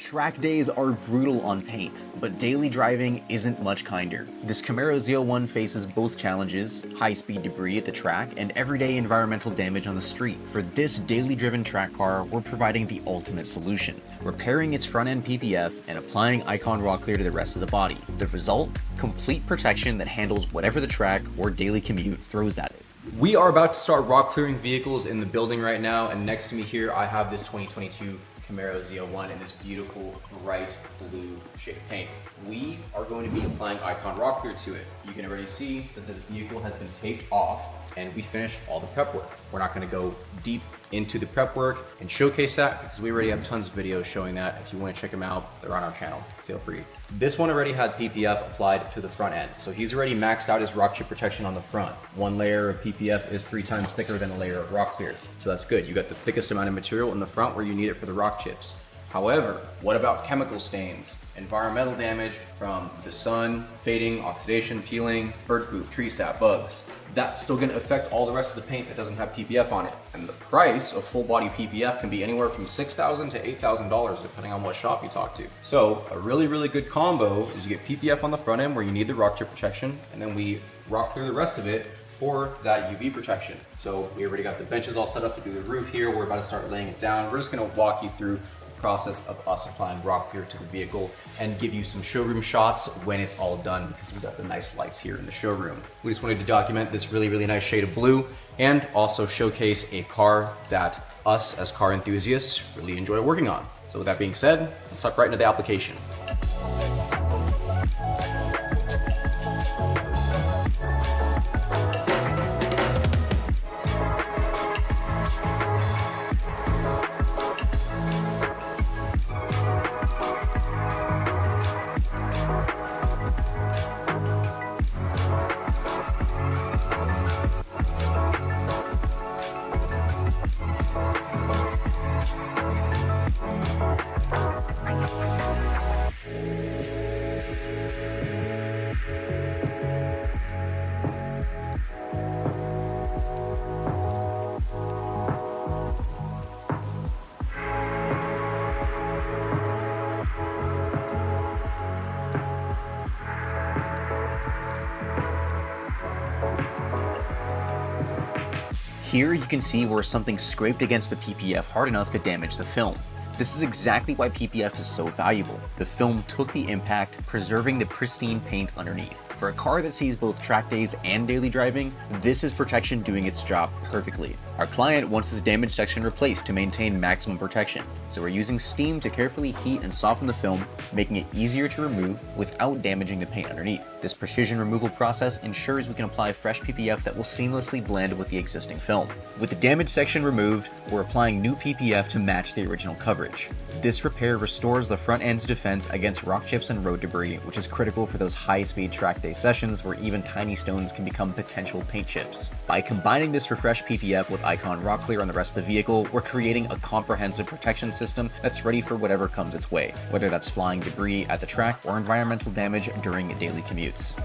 Track days are brutal on paint, but daily driving isn't much kinder. This Camaro ZL1 faces both challenges, high-speed debris at the track and everyday environmental damage on the street. For this daily driven track car, we're providing the ultimate solution, repairing its front-end PPF and applying Icon Rocklear to the rest of the body. The result? Complete protection that handles whatever the track or daily commute throws at it. We are about to start rock clearing vehicles in the building right now, and next to me here I have this 2022 Camaro ZL1 in this beautiful bright blue shade of paint. We are going to be applying Icon Rocklear to it. You can already see that the vehicle has been taped off and we finished all the prep work. We're not going to go deep into the prep work and showcase that because we already have tons of videos showing that. If you want to check them out, they're on our channel. Feel free. This one already had PPF applied to the front end. So he's already maxed out his rock chip protection on the front. One layer of PPF is 3 times thicker than a layer of Rocklear. So that's good. You got the thickest amount of material in the front where you need it for the rock chips. However, what about chemical stains, environmental damage from the sun, fading, oxidation, peeling, bird poop, tree sap, bugs? That's still gonna affect all the rest of the paint that doesn't have PPF on it. And the price of full body PPF can be anywhere from $6,000 to $8,000 depending on what shop you talk to. So a really good combo is you get PPF on the front end where you need the rock chip protection, and then we rock through the rest of it for that UV protection. So we already got the benches all set up to do the roof here. We're about to start laying it down. We're just gonna walk you through process of us applying Rocklear to the vehicle and give you some showroom shots when it's all done because we got the nice lights here in the showroom. We just wanted to document this really nice shade of blue and also showcase a car that us as car enthusiasts really enjoy working on. So with that being said, let's hop right into the application. Here you can see where something scraped against the PPF hard enough to damage the film. This is exactly why PPF is so valuable. The film took the impact, preserving the pristine paint underneath. For a car that sees both track days and daily driving, this is protection doing its job perfectly. Our client wants his damaged section replaced to maintain maximum protection, so we're using steam to carefully heat and soften the film, making it easier to remove without damaging the paint underneath. This precision removal process ensures we can apply fresh PPF that will seamlessly blend with the existing film. With the damaged section removed, we're applying new PPF to match the original coverage. This repair restores the front end's defense against rock chips and road debris, which is critical for those high-speed track day sessions where even tiny stones can become potential paint chips. By combining this refreshed PPF with Icon Rocklear on the rest of the vehicle, we're creating a comprehensive protection system that's ready for whatever comes its way, whether that's flying debris at the track or environmental damage during daily commutes.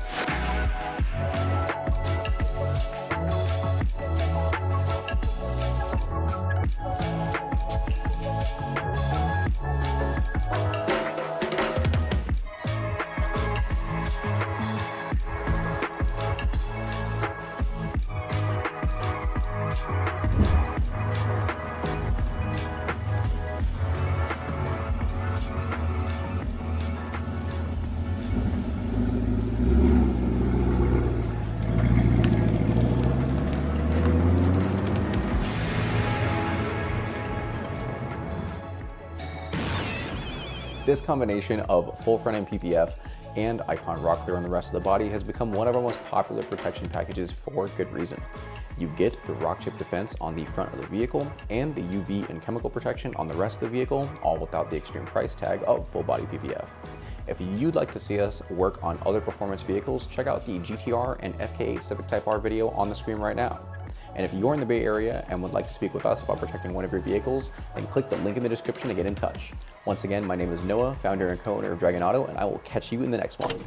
This combination of full front-end PPF and Icon Rocklear on the rest of the body has become one of our most popular protection packages for good reason. You get the rock chip defense on the front of the vehicle and the UV and chemical protection on the rest of the vehicle, all without the extreme price tag of full body PPF. If you'd like to see us work on other performance vehicles, check out the GTR and FK8 Civic Type R video on the screen right now. And if you're in the Bay Area and would like to speak with us about protecting one of your vehicles, then click the link in the description to get in touch. Once again, my name is Noah, founder and co-owner of Dragon Auto, and I will catch you in the next one.